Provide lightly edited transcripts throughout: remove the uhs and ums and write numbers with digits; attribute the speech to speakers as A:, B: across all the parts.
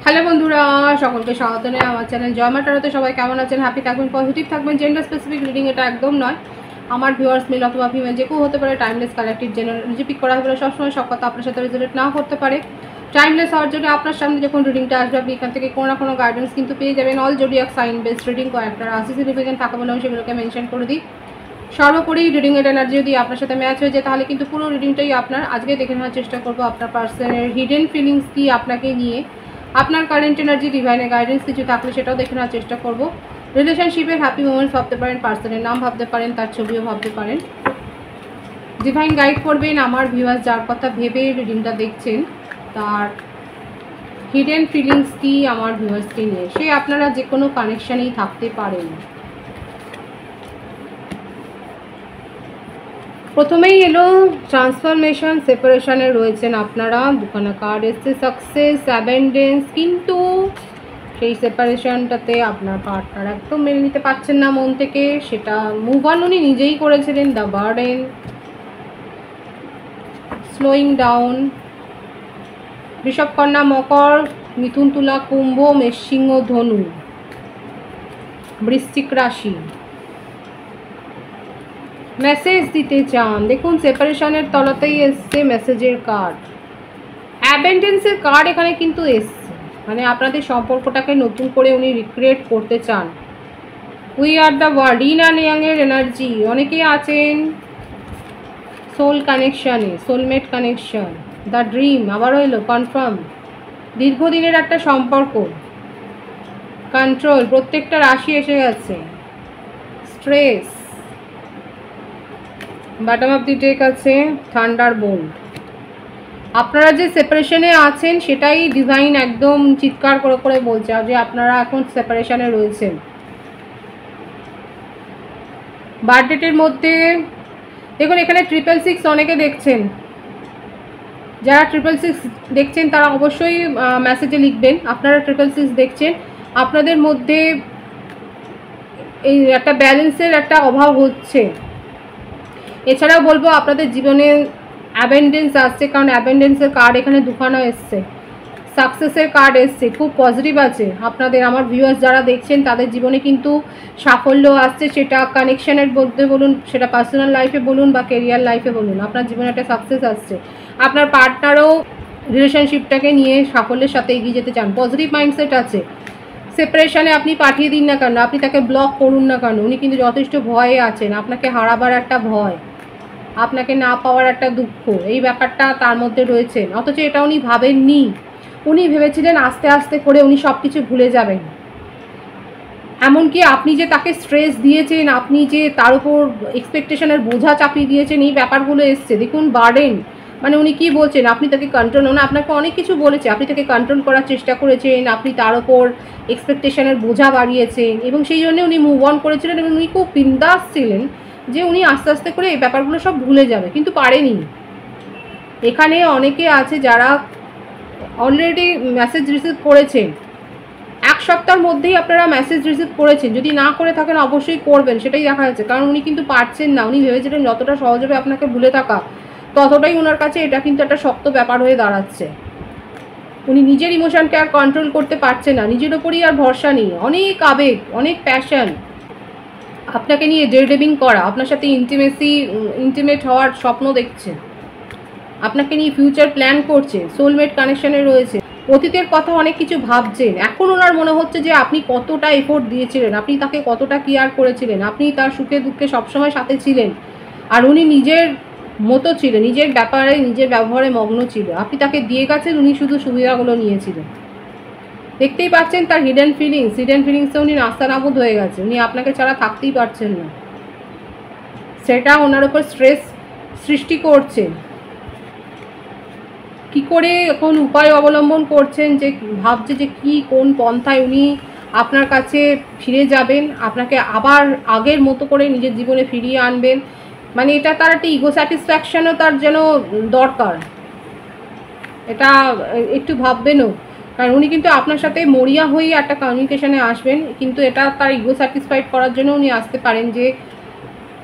A: Hello বন্ধুরা, সকলকে স্বাগত জানাই আমার চ্যানেল জয় মা ট্যারোতে। সবাই কেমন আছেন? হ্যাপি থাকবেন, পজিটিভ থাকবেন। জেন্ডার স্পেসিফিক রিডিং এটা একদম নয়। আমার ভিউয়ার্স মেল অথবা ফিমেল যে কেউ হতে পারে। টাইমলেস কালেক্টিভ জেনারেল পিক করা হবে। সবসময় সব কথা আপনার সাথে রিলেট নাও করতে পারে। টাইমলেস হওয়ার জন্য আপনার সামনে যখন রিডিংটা আসবে আপনি এখান থেকে কোনো না কোনো গাইডেন্স কিন্তু পেয়ে যাবেন। All zodiac sign based reading কয়েকটা রাশি সিগনিফিকেন্ট থাকে বলে আমি সেগুলোকে মেনশন করে দিই। সর্বোপরি রিডিংয়ের এনার্জি যদি আপনার সাথে ম্যাচ হয়ে যায় তাহলে কিন্তু পুরো রিডিংটাই আপনার। আজকে দেখে নেওয়ার চেষ্টা করবো আপনার পার্সনের হিডেন ফিলিংস কি আপনাকে নিয়ে, আপনার কারেন্ট এনার্জি, ডিভাইনের গাইডেন্স কিছু থাকলে সেটাও দেখে নেওয়ার চেষ্টা করবো। রিলেশনশিপের হ্যাপি মোমেন্টস ভাবতে পারেন, পার্সনের নাম ভাবতে পারেন, তার ছবিও ভাবতে পারেন। ডিভাইন গাইড করবেন আমার ভিউয়ার্স যার কথা ভেবে রিডিংটা দেখছেন, তার হিডেন ফিলিংস কি আমার ভিউয়ার্সকে নিয়ে। সে আপনারা যে কোনো কানেকশানেই থাকতে পারেন। প্রথমেই এলো ট্রান্সফরমেশন, সেপারেশনে রয়েছেন আপনারা। দুখানা কার্ড এসছে, সাকসেস, অ্যাবেন্ডেন্স। কিন্তু সেই সেপারেশনটাতে আপনার পার্টনার একদম মেনে নিতে পারছেন না মন থেকে, সেটা মুভ অন উনি নিজেই করেছিলেন। The burden, slowing down. বৃষভ, কন্যা, মকর, মিথুন, তুলা, কুম্ভ, মেষ, সিংহ, ধনু, বৃশ্চিক রাশি। মেসেজ দিতে চান, দেখুন সেপারেশনের তলাতেই এসছে মেসেজের কার্ড। অ্যাবেন্ডেন্সের কার্ড এখানে কিন্তু এসছে, মানে আপনাদের সম্পর্কটাকে নতুন করে উনি রিক্রিয়েট করতে চান। We are the world, in and ইয়াংয়ের এনার্জি। অনেকেই আছেন সোল কানেকশানে, সোলমেট কানেকশন। দ্য ড্রিম আবারও এলো, কনফার্ম। দীর্ঘদিনের একটা সম্পর্ক, কন্ট্রোল। প্রত্যেকটা রাশি এসে গেছে। Stress, bottom of the day আছে থান্ডারবোল্ট। আপনারা যে সেপারেশনে আছেন সেটাই ডিভাইন একদম চিৎকার করে করে বলছে যে আপনারা এখন সেপারেশনে রয়েছেন। বার্থডেটের মধ্যে দেখুন এখানে 666 অনেকে দেখছেন। যারা 666 দেখছেন তারা অবশ্যই মেসেজে লিখবেন আপনারা 666 দেখছেন। আপনাদের মধ্যে এই একটা ব্যালেন্সের একটা অভাব হচ্ছে। এছাড়াও বলবো আপনাদের জীবনে অ্যাবেন্ডেন্স আসছে, কারণ অ্যাবেন্ডেন্সের কার্ড এখানে দুখানা এসছে, সাকসেসের কার্ড এসছে, খুব পজিটিভ আছে আপনাদের। আমার ভিউয়ার্স যারা দেখছেন তাদের জীবনে কিন্তু সাফল্য আসছে, সেটা কানেকশানের মধ্যে বলুন, সেটা পার্সোনাল লাইফে বলুন বা কেরিয়ার লাইফে বলুন, আপনার জীবনে একটা সাকসেস আসছে। আপনার পার্টনারও রিলেশনশিপটাকে নিয়ে সাফল্যের সাথে এগিয়ে যেতে চান, পজিটিভ মাইন্ডসেট আছে। সেপারেশনে আপনি পাঠিয়ে দিন না কেন, আপনি তাকে ব্লক করুন না কেন, উনি কিন্তু যথেষ্ট ভয়ে আছেন। আপনাকে হারাবার একটা ভয়, আপনাকে না পাওয়ার একটা দুঃখ, এই ব্যাপারটা তার মধ্যে রয়েছেন। অথচ এটা উনি ভাবেননি। উনি ভেবেছিলেন আস্তে আস্তে করে উনি সব কিছু ভুলে যাবেন। এমনকি আপনি যে তাকে স্ট্রেস দিয়েছেন, আপনি যে তার উপর এক্সপেকটেশনের বোঝা চাপিয়ে দিয়েছেন, এই ব্যাপারগুলো এসছে। দেখুন বার্ডেন, মানে উনি কি বলছেন, আপনি তাকে কন্ট্রোল, না আপনাকে অনেক কিছু বলেছে, আপনি তাকে কন্ট্রোল করার চেষ্টা করেছেন, আপনি তার ওপর এক্সপেকটেশনের বোঝা বাড়িয়েছেন এবং সেই জন্য উনি মুভ অন করেছিলেন এবং উনি খুব বিন্দাস ছিলেন যে উনি আস্তে আস্তে করে এই ব্যাপারগুলো সব ভুলে যাবে, কিন্তু পারেনি। এখানে অনেকে আছে যারা অলরেডি মেসেজ রিসিভ করেছেন, এক সপ্তাহের মধ্যেই আপনারা মেসেজ রিসিভ করেছেন। যদি না করে থাকেন অবশ্যই করবেন, সেটাই দেখা যাচ্ছে। কারণ উনি কিন্তু পারছেন না, উনি ভেবেছিলেন যতটা সহজ হবে আপনাকে ভুলে থাকা, ততটাই ওনার কাছে এটা কিন্তু একটা শক্ত ব্যাপার হয়ে দাঁড়াচ্ছে। উনি নিজের ইমোশনকে আর কন্ট্রোল করতে পারছেন না, নিজের ওপরই আর ভরসা নেই। অনেক আবেগ, অনেক প্যাশন আপনাকে নিয়ে ডেড্রিভিং করা, আপনার সাথে ইন্টিমেট হওয়ার স্বপ্ন দেখছে, আপনাকে নিয়ে ফিউচার প্ল্যান করছে, সোলমেট কানেকশনে রয়েছে। অতীতের কথা অনেক কিছু ভাবছেন। এখন ওনার মনে হচ্ছে যে আপনি কতটা এফোর্ট দিয়েছিলেন, আপনি তাকে কতটা কেয়ার করেছিলেন, আপনি তার সুখে দুঃখে সবসময় সাথে ছিলেন, আর উনি নিজের মতো ছিলেন, নিজের ব্যাপারে নিজের ব্যবহারে মগ্ন ছিল। আপনি তাকে দিয়ে গেছেন, উনি শুধু সুবিধাগুলো নিয়েছিলেন। দেখতেই পাচ্ছেন তার হিডেন ফিলিংসে উনি নাস্তানাবুদ হয়ে গেছে। উনি আপনাকে ছাড়া থাকতেই পারছেন না, সেটা ওনার উপর স্ট্রেস সৃষ্টি করছে। কি করে এখন উপায় অবলম্বন করছেন, যে ভাবছে যে কি কোন পন্থায় উনি আপনার কাছে ফিরে যাবেন, আপনাকে আবার আগের মতো করে নিজের জীবনে ফিরিয়ে আনবেন। মানে এটা তার একটা ইগো স্যাটিসফ্যাকশনও তার যেন দরকার, এটা একটু ভাববেনও। কারণ উনি কিন্তু আপনার সাথে মরিয়া হয়েই একটা কমিউনিকেশনে আসবেন, কিন্তু এটা তার ইগো স্যাটিসফাইড করার জন্য উনি আসতে পারেন যে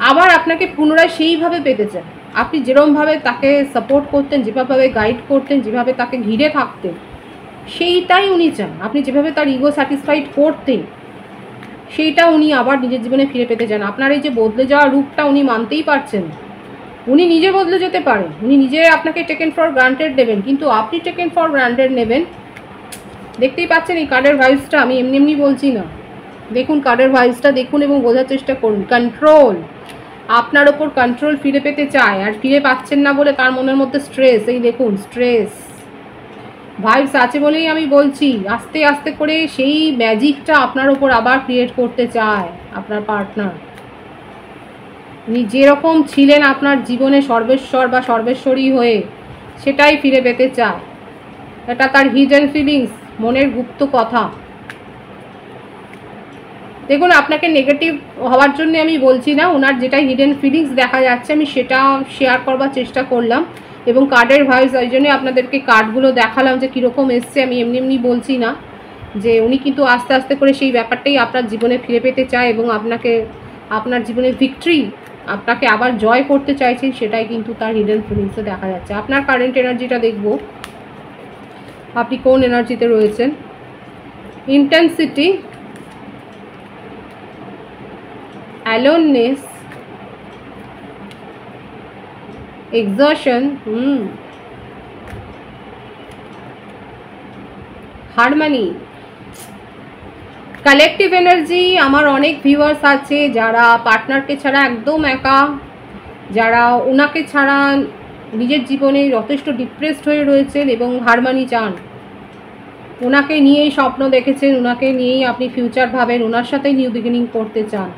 A: আবার আপনাকে পুনরায় সেইভাবে পেতে চান। আপনি যেরকমভাবে তাকে সাপোর্ট করতেন, যেভাবে গাইড করতেন, যেভাবে তাকে ঘিরে থাকতেন, সেইটাই উনি চান। আপনি যেভাবে তার ইগো স্যাটিসফাইড করতেন সেইটা উনি আবার নিজের জীবনে ফিরে পেতে চান। আপনার এই যে বদলে যাওয়া রূপটা উনি মানতেই পারছেন। উনি নিজে বদলে যেতে পারেন, উনি নিজে আপনাকে টেকেন ফর গ্রান্টেড দেবেন, কিন্তু আপনি টেকেন ফর গ্রান্টেড নেবেন। দেখতেই পাচ্ছেন এই কার্ডের ভাইবসটা, আমি এমনি এমনি বলছি না। দেখুন কার্ডের ভাইবসটা দেখুন এবং বোঝার চেষ্টা করুন। কন্ট্রোল, আপনার ওপর কন্ট্রোল ফিরে পেতে চায়, আর ফিরে পাচ্ছেন না বলে তার মনের মধ্যে স্ট্রেস। এই দেখুন স্ট্রেস ভাইবস আছে বলেই আমি বলছি, আস্তে আস্তে করে সেই ম্যাজিকটা আপনার ওপর আবার ক্রিয়েট করতে চায় আপনার পার্টনার। উনি যেরকম ছিলেন আপনার জীবনে সর্বেশ্বর বা সর্বেশ্বরী হয়ে, সেটাই ফিরে পেতে চায়। এটা তার হিডেন ফিলিংস, মনের গুপ্ত কথা। দেখুন আপনাকে নেগেটিভ হওয়ার জন্য আমি বলছি না, ওনার যেটা হিডেন ফিলিংস দেখা যাচ্ছে আমি সেটা শেয়ার করবার চেষ্টা করলাম। এবং কার্ডের ভাইস ওই জন্যই আপনাদেরকে কার্ডগুলো দেখালাম যে কীরকম এসছে। আমি এমনি এমনি বলছি না, যে উনি কিন্তু আস্তে আস্তে করে সেই ব্যাপারটাই আপনার জীবনে ফিরে পেতে চায় এবং আপনাকে আপনার জীবনে ভিক্টরি, আপনাকে আবার জয় করতে চাইছেন, সেটাই কিন্তু তার হিডেন ফিলিংসে দেখা যাচ্ছে। আপনার কারেন্ট এনার্জিটা দেখব, আপনি কোন এনার্জিতে রয়েছেন। Intensity, aloneness, exertion, harmony, collective energy. আমার অনেক ভিউয়ার্স আছে যারা পার্টনারকে ছাড়া একদম একা, যারা ওনাকে ছাড়া নিজের জীবনে যথেষ্ট ডিপ্রেসড হয়ে রয়েছেন এবং হারমোনি চান। ওনাকে নিয়েই স্বপ্ন দেখেছেন, ওনাকে নিয়েই আপনি ফিউচার ভাবেন, ওনার সাথেই নিউ বিগিনিং করতে চান।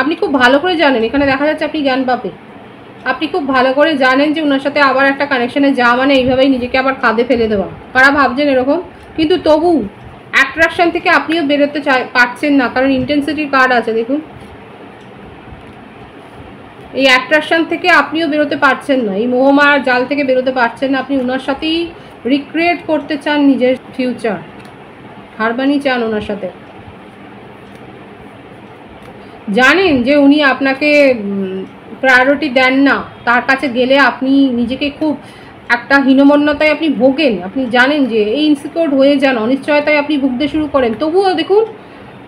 A: আপনি খুব ভালো করে জানেন, এখানে দেখা যাচ্ছে আপনি জ্ঞান পাবে, আপনি খুব ভালো করে জানেন যে ওনার সাথে আবার একটা কানেকশানে যাওয়া মানে এইভাবেই নিজেকে আবার খাদে ফেলে দেওয়া। কারা ভাবছেন এরকম, কিন্তু তবু অ্যাট্রাকশন থেকে আপনিও বেরোতে পারছেন না, কারণ ইন্টেন্সিটির কার্ড আছে। দেখুন এই অ্যাট্রাকশন থেকে আপনিও বেরোতে পারছেন না, এই মোহমায়ার জাল থেকে বেরোতে পারছেন না। আপনি ওনার সাথেই রিক্রিয়েট করতে চান নিজের ফিউচার, হারমোনি চান ওনার সাথে। জানেন যে উনি আপনাকে প্রায়োরিটি দেন না, তার কাছে গেলে আপনি নিজেকে খুব একটা হীনমন্যতায় আপনি ভোগেন। আপনি জানেন যে এই ইনসিকিউর হয়ে যান, অনিশ্চয়তায় আপনি ভুগতে শুরু করেন। তবুও দেখুন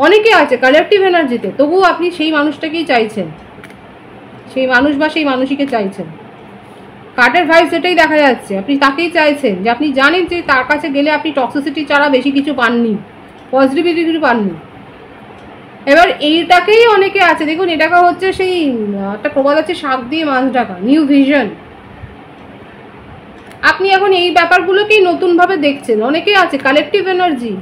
A: অনেকে আছে কালেকটিভ এনার্জিতে, তবুও আপনি সেই মানুষটাকেই চাইছেন, সেই মানুষ বা সেই মানুষীকে চাইছেন। কার্ডের ভাইবস এটাই দেখা যাচ্ছে, আপনি তাকেই চাইছেন, যে আপনি জানেন যে তার কাছে গেলে আপনি টক্সিসিটি ছাড়া বেশি কিছু পাননি, পজিটিভিটি কিছু পাননি। এবার এইটাকেই অনেকে আছে, দেখুন এটাকে হচ্ছে সেই একটা প্রবাদ আছে, শাক দিয়ে মাছ ঢাকা, নিউ ভিশন। আপনি এখন এই ব্যাপারগুলোকেই নতুনভাবে দেখছেন। অনেকেই আছে কালেকটিভ এনার্জি,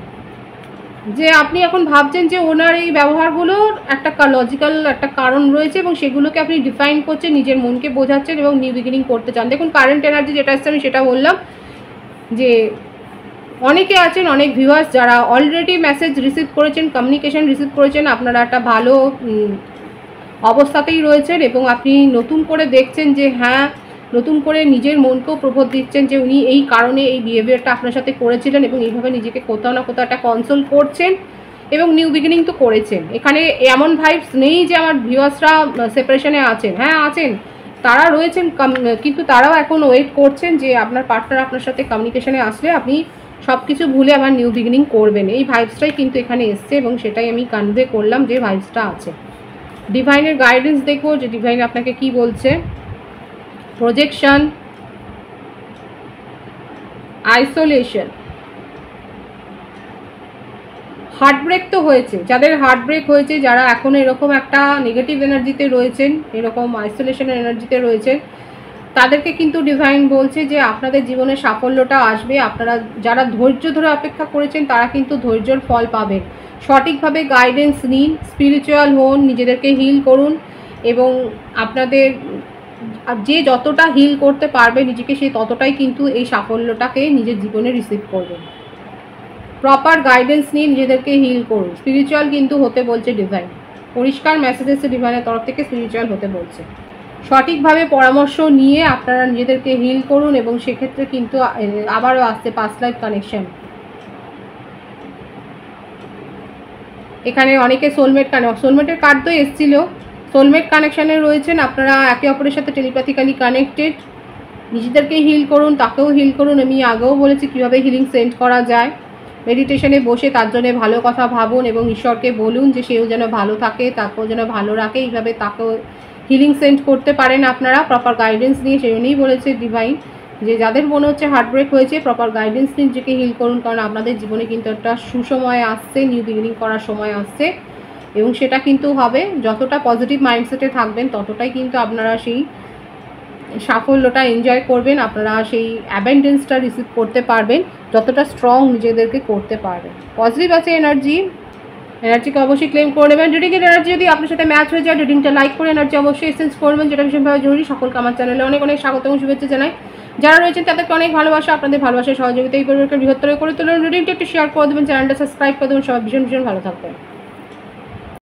A: যে আপনি এখন ভাবছেন যে ওনার এই ব্যবহারগুলোর একটা লজিক্যাল একটা কারণ রয়েছে এবং সেগুলোকে আপনি ডিফাইন করছেন, নিজের মনকে বোঝাচ্ছেন এবং নিউ বিগিনিং করতে চান। দেখুন কারেন্ট এনার্জি যেটা আসছে আমি সেটা বললাম, যে অনেকে আছেন, অনেক ভিউয়ার্স যারা অলরেডি মেসেজ রিসিভ করেছেন, কমিউনিকেশন রিসিভ করেছেন, আপনারা একটা ভালো অবস্থাতেই রয়েছেন এবং আপনি নতুন করে দেখছেন যে হ্যাঁ, নতুন করে নিজের মনকেও প্রবোধ দিচ্ছেন যে উনি এই কারণে এই বিহেভিয়ারটা আপনার সাথে করেছিলেন এবং এইভাবে নিজেকে কোথাও না কোথাও একটা কনসোল করছেন এবং নিউ বিগিনিং তো করেছেন। এখানে এমন ভাইবস নেই যে আমার ভিউয়ার্সরা সেপারেশনে আছেন, হ্যাঁ আছেন, তারা রয়েছেন, কিন্তু তারাও এখন ওয়েট করছেন যে আপনার পার্টনার আপনার সাথে কমিউনিকেশনে আসলে আপনি সব কিছু ভুলে আবার নিউ বিগিনিং করবেন। এই ভাইবসটাই কিন্তু এখানে এসছে এবং সেটাই আমি কনভে করলাম যে ভাইবসটা আছে। ডিভাইনের গাইডেন্স দেখবো যে ডিভাইন আপনাকে কি বলছে। প্রজেকশন, আইসোলেশন, হার্টব্রেক তো হয়েছে, যাদের হার্টব্রেক হয়েছে, যারা এখন এরকম একটা নেগেটিভ এনার্জিতে রয়েছেন, এরকম আইসোলেশনের এনার্জিতে রয়েছেন, তাদেরকে কিন্তু ডিভাইন বলছে যে আপনাদের জীবনে সাফল্যটা আসবে। আপনারা যারা ধৈর্য ধরে অপেক্ষা করেছেন তারা কিন্তু ধৈর্যের ফল পাবেন। সঠিকভাবে গাইডেন্স নিন, স্পিরিচুয়াল হন, নিজেদেরকে হিল করুন এবং আপনাদের যে যতটা হিল করতে পারবে নিজেকে, সে ততটাই কিন্তু এই সাফল্যটাকে নিজের জীবনে রিসিভ করবেন। প্রপার গাইডেন্স নিয়ে নিজেদেরকে হিল করুন। স্পিরিচুয়াল কিন্তু হতে বলছে ডিভাইন, পরিষ্কার মেসেজ এসে ডিভাইনের তরফ থেকে স্পিরিচুয়াল হতে বলছে। সঠিকভাবে পরামর্শ নিয়ে আপনারা নিজেদেরকে হিল করুন এবং সেক্ষেত্রে কিন্তু আবারও আসছে পাস্ট লাইফ কানেকশন। এখানে অনেকে সোলমেটের কার্ড তো এসেছিল, সোলমেট কানেকশানে রয়েছেন, আপনারা একে অপরের সাথে টেলিপ্যাথিক্যালি কানেক্টেড। নিজেদেরকে হিল করুন, তাকেও হিল করুন। আমি আগেও বলেছি কীভাবে হিলিং সেন্ড করা যায়। মেডিটেশনে বসে তার জন্য ভালো কথা ভাবুন এবং ঈশ্বরকে বলুন যে সেও যেন ভালো থাকে, তাকেও যেন ভালো রাখে। এইভাবে তাকেও হিলিং সেন্ড করতে পারেন আপনারা প্রপার গাইডেন্স নিয়ে। সেই জন্যই বলেছে ডিভাইন যে যাদের মনে হচ্ছে হার্টব্রেক হয়েছে প্রপার গাইডেন্স নিয়ে নিজেকে হিল করুন, কারণ আপনাদের জীবনে কিন্তু একটা সুসময় আসছে, নিউ বিগিনিং করার সময় আসছে এবং সেটা কিন্তু হবে। যতটা পজিটিভ মাইন্ডসেটে থাকবেন ততটাই কিন্তু আপনারা সেই সাফল্যটা এনজয় করবেন, আপনারা সেই অ্যাবেন্ডেন্সটা রিসিভ করতে পারবেন যতটা স্ট্রং নিজেদেরকে করতে পারবেন। পজিটিভ আছে এনার্জিকে অবশ্যই ক্লেম করে নেবেন। রিডিংয়ের এনার্জি যদি আপনার সাথে ম্যাচ হয়ে যায়, রিডিংটা লাইক করে এনার্জি অবশ্যই এসেন্স করবেন, যেটা ভীষণভাবে জরুরি। সকলকে আমার চ্যানেলে অনেক অনেক স্বাগত এবং শুভেচ্ছা জানাই। যারা রয়েছেন তাদেরকে অনেক ভালোবাসা, আপনাদের ভালোবাসার সহযোগিতা এই পরিবারকে বৃহত্তর করে তুলুন। রিডিংটা একটু শেয়ার করে দেবেন, চ্যানেলটা সাবস্ক্রাইব করে দেবেন। সবাই ভীষণ ভীষণ ভালো থাকবেন।